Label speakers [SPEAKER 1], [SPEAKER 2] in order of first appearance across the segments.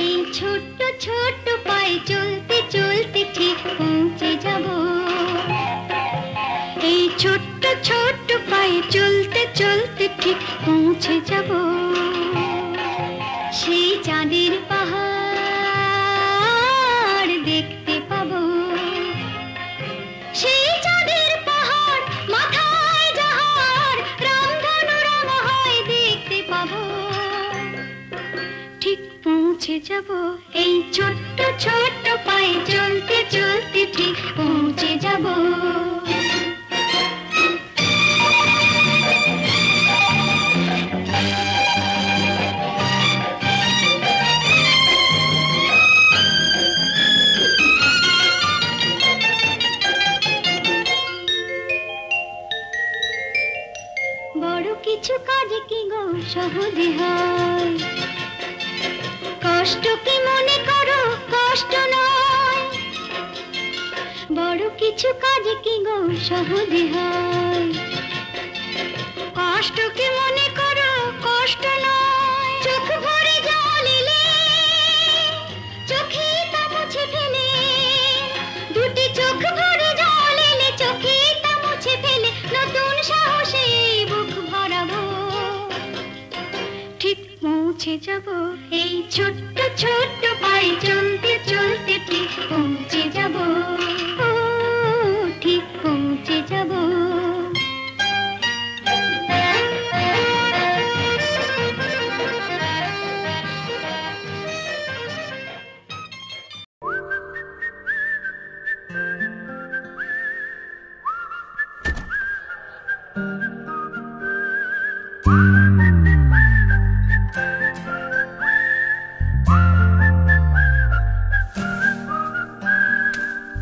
[SPEAKER 1] এই ছোট্ট ছোট্ট পায়ে চলতে চলতে ঠিক পৌঁছে যাব। এই ছোট্ট ছোট্ট পায়ে চলতে চলতে ঠিক পৌঁছে যাব সেই চাঁদের পাহাড় দেখতে পাবো। সেই চাঁদের পাহাড় মাথায় যাহার রামধনু রাঙা হয় দেখতে পাবো। ঠিক পৌঁছে যাব এই ছোট্ট ছোট্ট পায়ে চলতে চলতে ঠিক পৌঁছে যাব। বড় কিছু কাজ কি গো সহজে হয়, কষ্ট কি মনে করো কষ্ট নয়। বড় কিছু কাজ কি গো সহজে হয়, কষ্ট কি মনে করো কষ্ট নয়। চোখ ভরে জল এলে চোখে তা মুছে ফেলে, দুটি চোখ ভরে জল এলে চোখে তা মুছে ফেলে নতুন সাহসে বুক ভরাবো। ঠিক পৌঁছে যাব এই ছোট্ট ছোট্ট পায়ে চলতে চলতে ঠিক পৌঁছে যাব। ও ঠিক পৌঁছে যাব।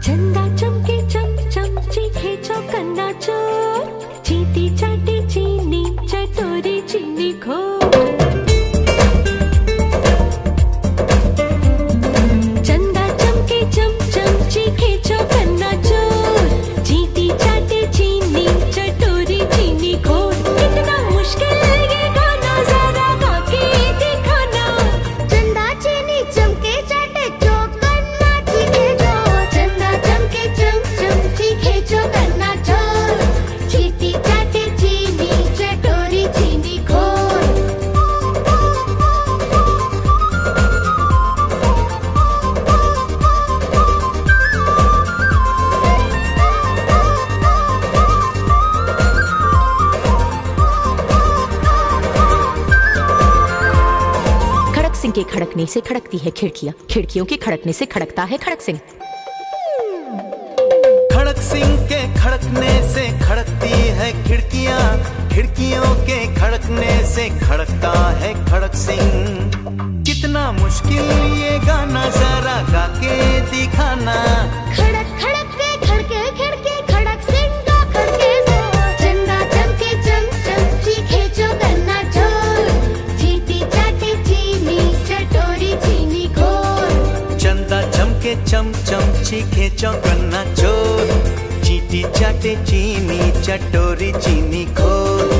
[SPEAKER 2] चंदा चमके चम चम चीखे चौकन्ना चोर, चीटी चाटी चीनी चटोरी चीनी खोर। चंदा चमके चम चम चीखे चौकन्ना चोर, चीटी चाटी चीनी चटोरी चीनी खोर। कितना मुश्किल ये गाना जरा गा के दिखाना।
[SPEAKER 1] चंदा चीनी चमके चाटे चौकन्ना चीखे चोर, चंदा चमके चम चम चीखे चौकन्ना चोर, चीटी चाटे चीनी चटोरी चीनी खोर।
[SPEAKER 2] खड़क सिंह के खड़कने से खड़कती है खिड़कियां, खिड़कियों के खड़कने से खड़कता है खड़क सिंह।
[SPEAKER 3] खड़क सिंह के खड़कने से खड़कती है खिड़कियां, खिड़कियों के खड़कने से खड़कता है खड़क सिंह। कितना मुश्किल ये गाना जरा गा के दिखाना।
[SPEAKER 1] खड़क खड़क के खड़के खिड़के खड़क सिंह का खड़के जोर, चंदा चमके चम चम चीखे चौकन्ना चोर, चीटी चाटी चीनी चटोरी चीनी खोर।
[SPEAKER 3] चंदा चमके चम चम चीखे चौकन्ना चोर, चीटी चाटे चीनी चटोरी चीनी खोर।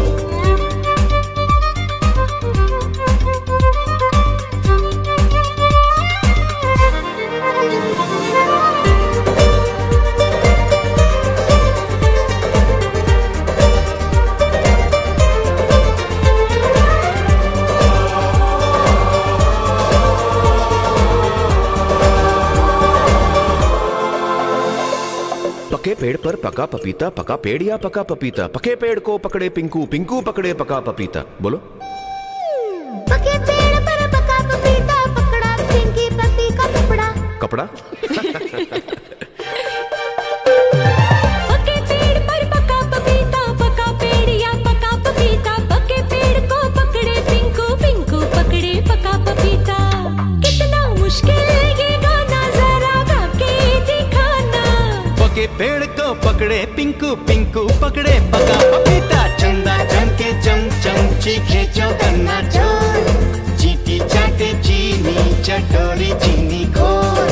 [SPEAKER 4] पके पेड़ पर पका पपीता, पका पेड़ या पका पपीता। पके पेड़ को पकड़े पिंकू, पिंकू पकड़े पका पपीता। बोलो।
[SPEAKER 1] पके पेड़ पर पका पपीता, पकड़ा पिंकी पपी का कपड़ा।
[SPEAKER 4] कपड़ा।
[SPEAKER 2] पके पेड़ पर पका पपीता, पका पेड़ या पका पपीता। पके पेड़ को पकड़े पिंकू, पिंकू पकड़े पका पपीता। कितना मुश्किल ये गाना जरा गा के दिखाना।
[SPEAKER 3] पके पेड़ को पकड़े पिंकू, पिंकू पकड़े पका पपीता। चंदा चमके चम चम चीखे चौकन्ना चोर, चीटी चाटे चीनी चटोरी चीनी खोर।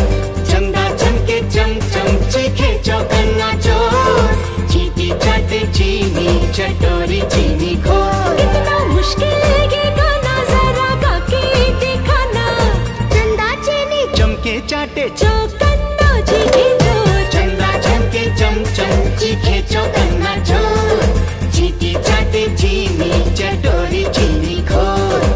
[SPEAKER 3] चंदा चमके चम चम चीखे चौकन्ना चोर, चीटी चाटे चीनी चटोरी चीनी खोर।
[SPEAKER 2] कितना मुश्किल ये गाना जरा गा के दिखाना।
[SPEAKER 1] चंदा
[SPEAKER 3] चटे
[SPEAKER 2] चौकन्ना चीखे चोर
[SPEAKER 3] चंदा चमके चमचम चीखे चौकन्ना चोर चीटी चाटे चीनी चटोरी चीनी खोर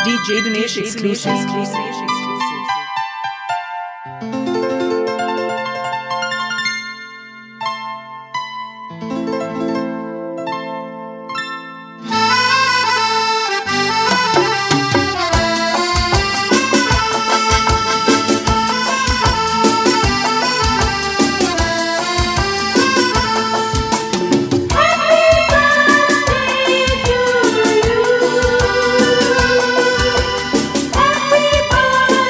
[SPEAKER 5] DJ Dinesh exclusive.
[SPEAKER 1] Happy birthday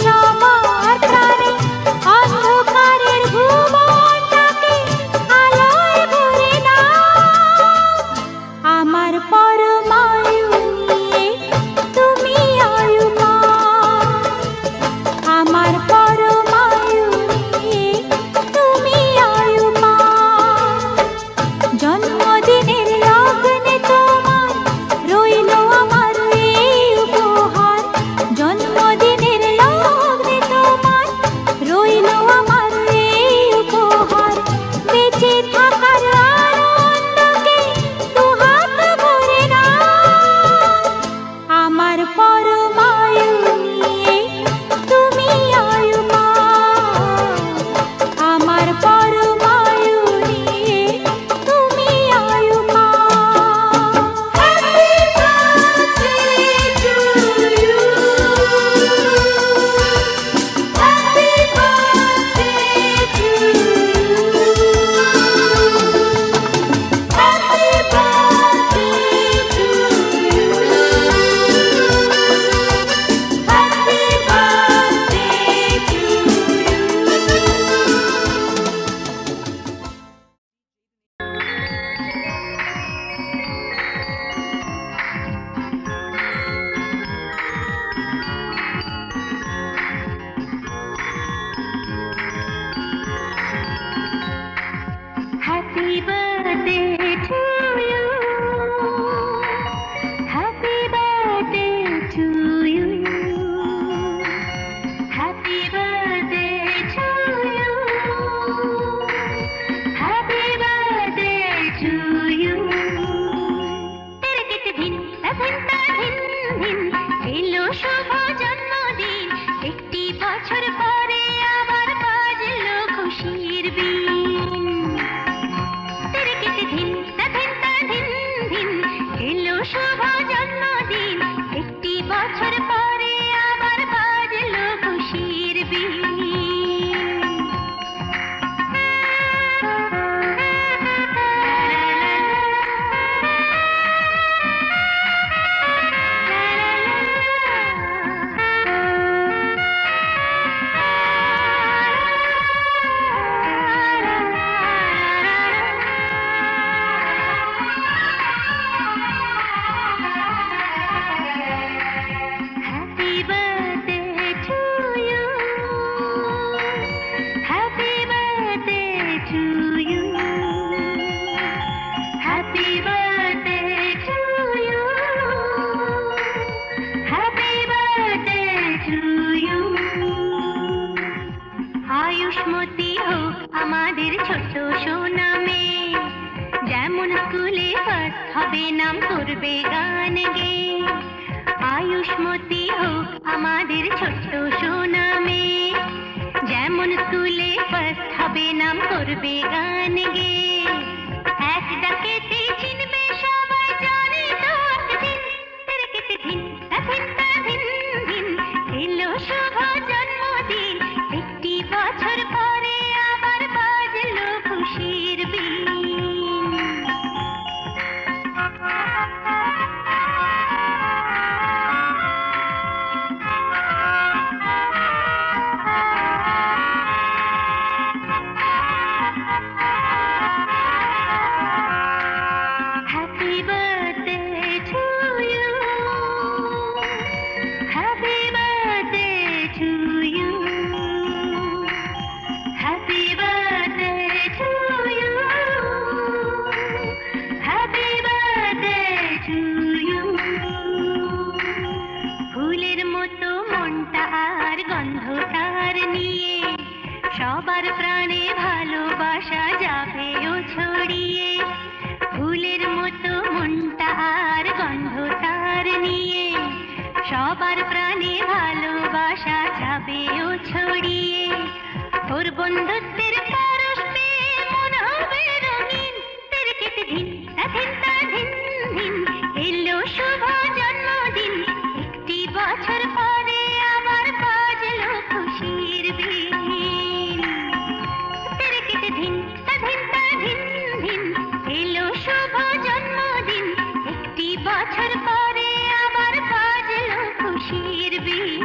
[SPEAKER 1] সবার প্রাণে অন্ধকারের ভুবনটাকে আলোয় ভরে নাও। আমার পরমায়ু নিয়ে তুমি আয়ুমান, আমার পরমায়ু নিয়ে তুমি আয়ুমান। জন্মদিনের লগ্নে তোমার রইল আমার এই উপহার, জন্মদিনের লগ্নে তোমার রইল আমার এই উপহার। বেঁচে থাকার আনন্দকে দুহাত ভরে নাও। আমার পরমায়ু নিয়ে তুমি আয়ুমান, আমার পরমায়ু নিয়ে তুমি আয়ুমান। Happy birthday to you, happy birthday to you, happy birthday to you, happy birthday to Happy birthday to you, happy birthday to you, happy birthday to you, happy birthday to you. तेरे कित धिन धिनता धिन धिन yellow शुभ जन्मदिन, একটি বছর পরে আবার বাজলো খুশির বিন। तेरे कित धिन धिन धिन एलो शुभ जन्मदिन, একটি বছর পরে আবার বাজলো খুশির বিন। Happy birthday to you, happy birthday to you, happy birthday to you, happy birthday to you. Ayushmati হোক আমাদের ছোট সোনা মেয়ে, যেমন স্কুলে ফার্স্ট হবে নাম করবে গান গেয়ে। আয়ুষ্মতী হোক আমাদের ছোট্ট সোনা মেয়ে, যেমন স্কুলে ফার্স্ট হবে নাম করবে গান গেয়ে। এক ডাকেতে চিনবে সবাই, জানে তো একদিন। তেরে কেতে ধিন ধিন ধিন এলো শুভ জন্মদিন, একটি বছর পরে আবার বাজলো খুশির বিন। Happy birthday to you, happy birthday to you, happy birthday to you, happy birthday to you. ফুলের মতো মনটা আর গন্ধটার নিয়ে, সবার প্রাণে ভালোবাসা যাবে ও ছড়িয়ে। ফুলের মতো মনটা আর গন্ধটার নিয়ে, সবার প্রাণে ভালোবাসা যাবে ও ছড়িয়ে। ওর বন্ধুত্বের পরশ পেয়ে মন হবে রঙিন। তেরে কেতে ধিন ধিন ধিন এলো শুভ জন্মদিন, একটি বছর পরে আবার বাজলো খুশির বিন। তেরে কেতে ধিন ধিন ধিন এলো শুভ জন্মদিন, একটি বছর পরে আবার বাজলো খুশির বিন।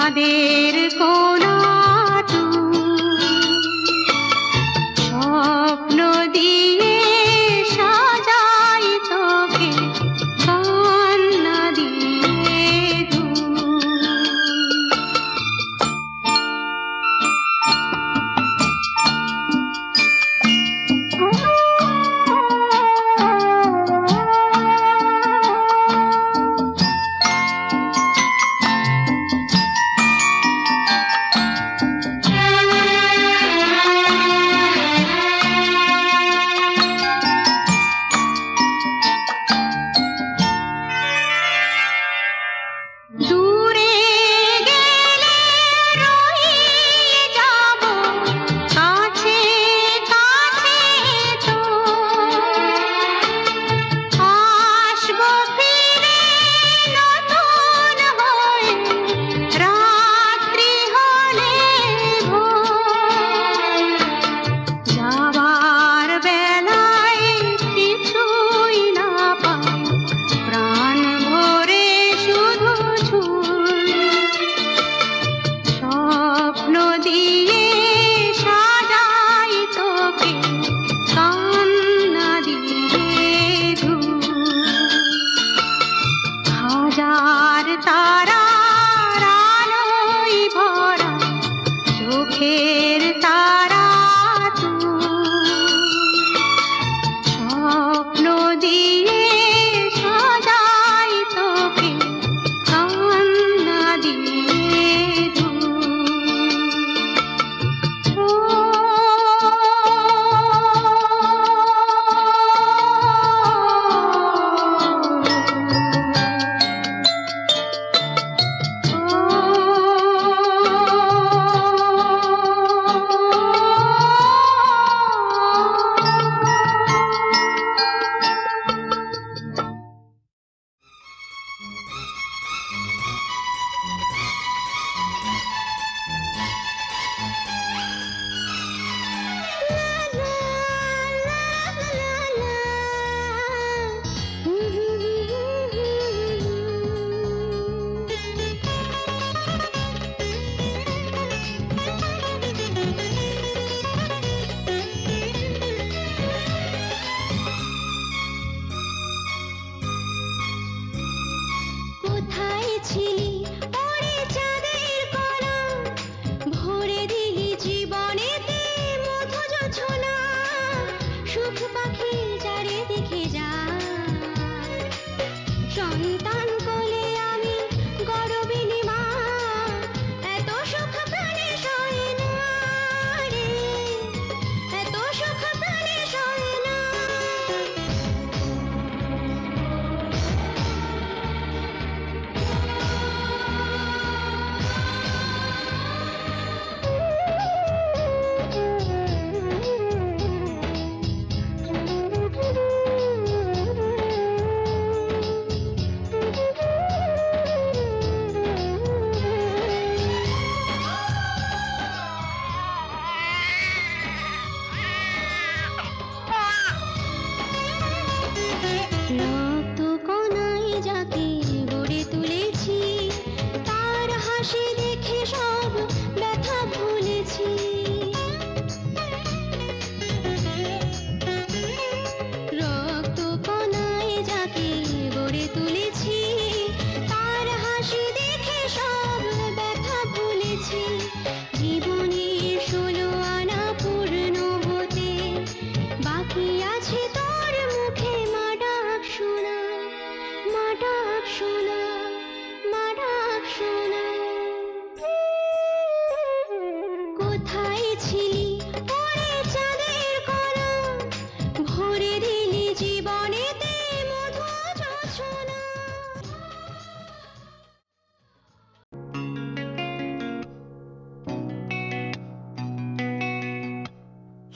[SPEAKER 2] চাঁদের কোনা স্বপ্ন দিয়ে সাজাই তোকে কান্না দিয়ে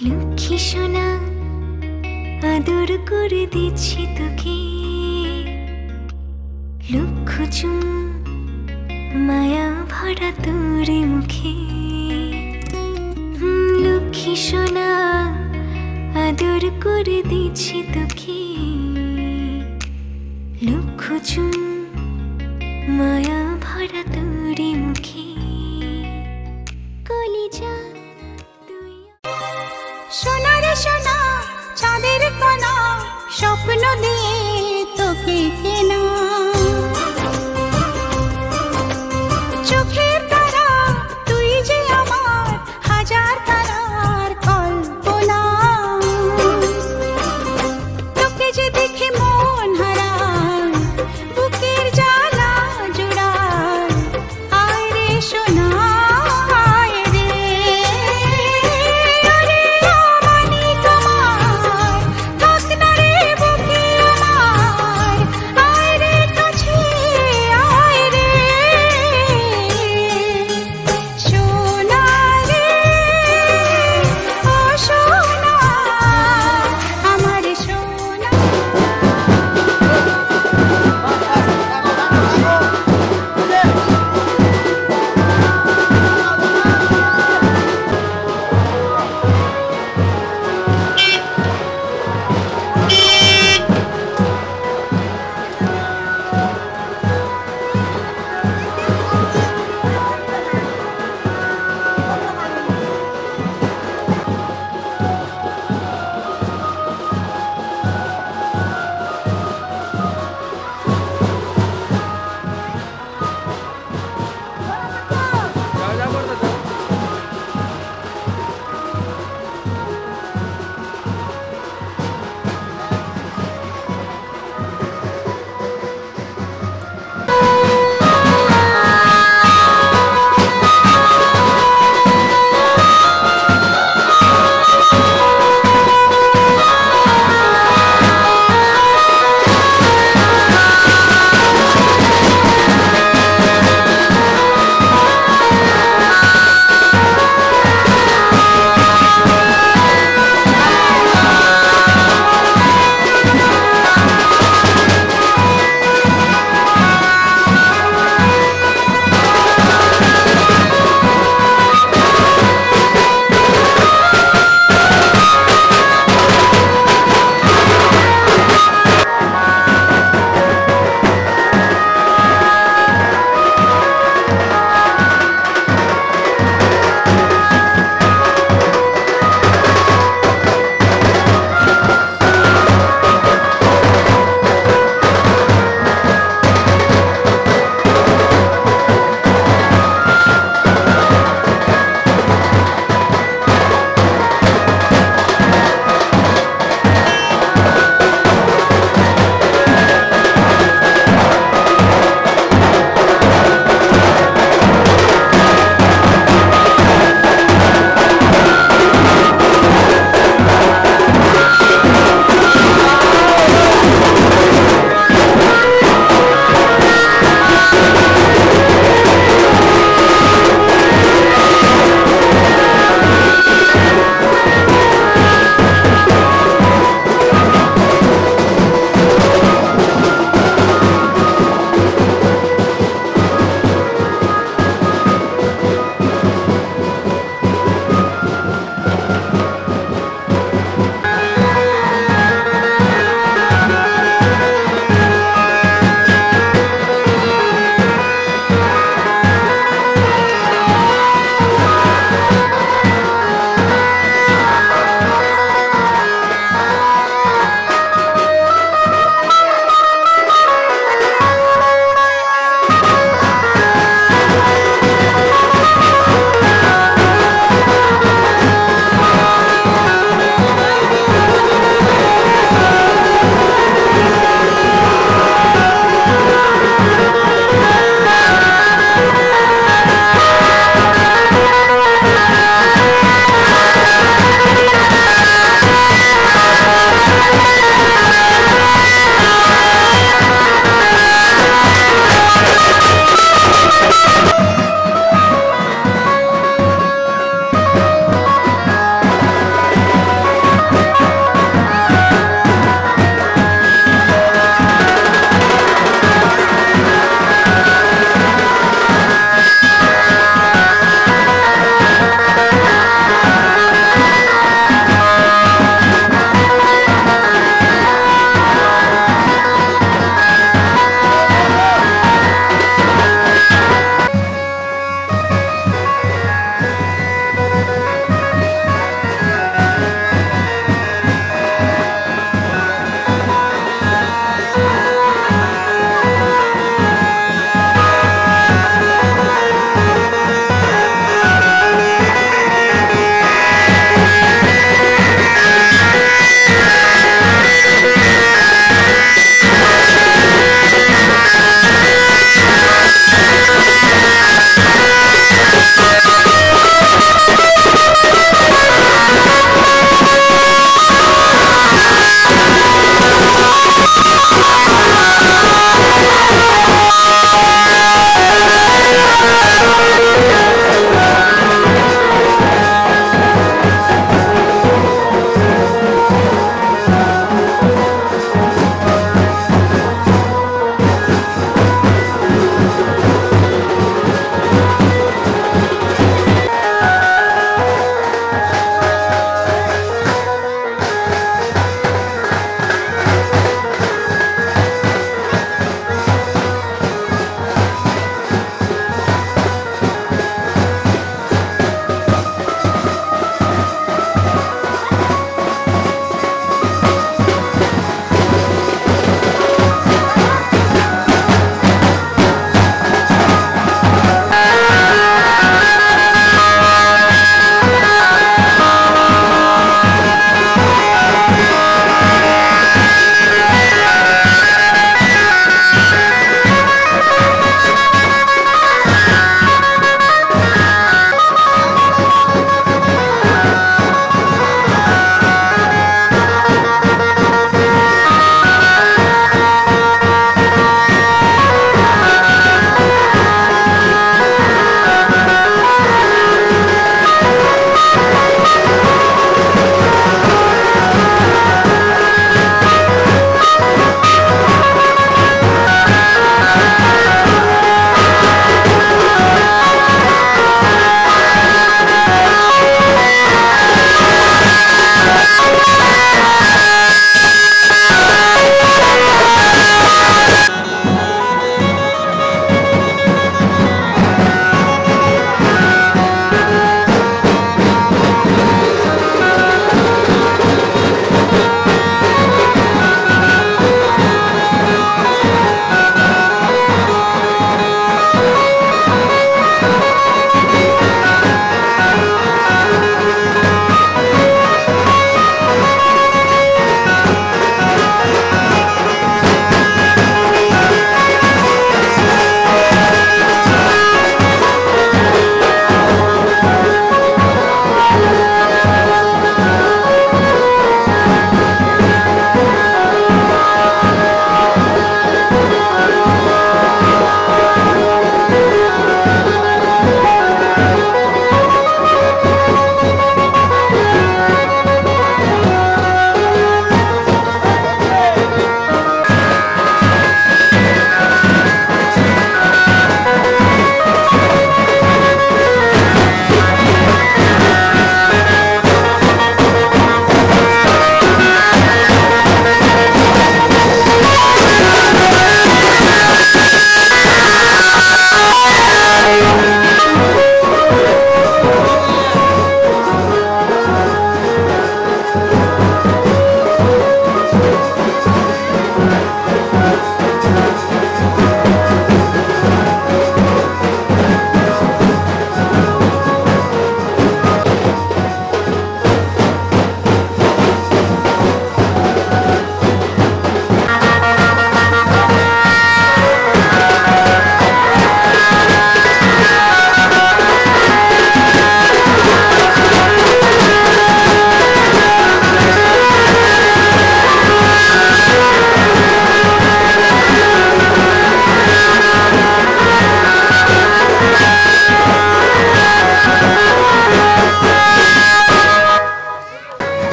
[SPEAKER 6] লক্ষ্মী সোনা আদর করে দিচ্ছি তোকে লক্ষ চুম মায়া ভরা তোর মুখে লক্ষ্মী সোনা আদর করে দিচ্ছি তোকে লক্ষ চুম মায়া ভরা তোর মুখে
[SPEAKER 7] প্রাণ দিয়ে তোকে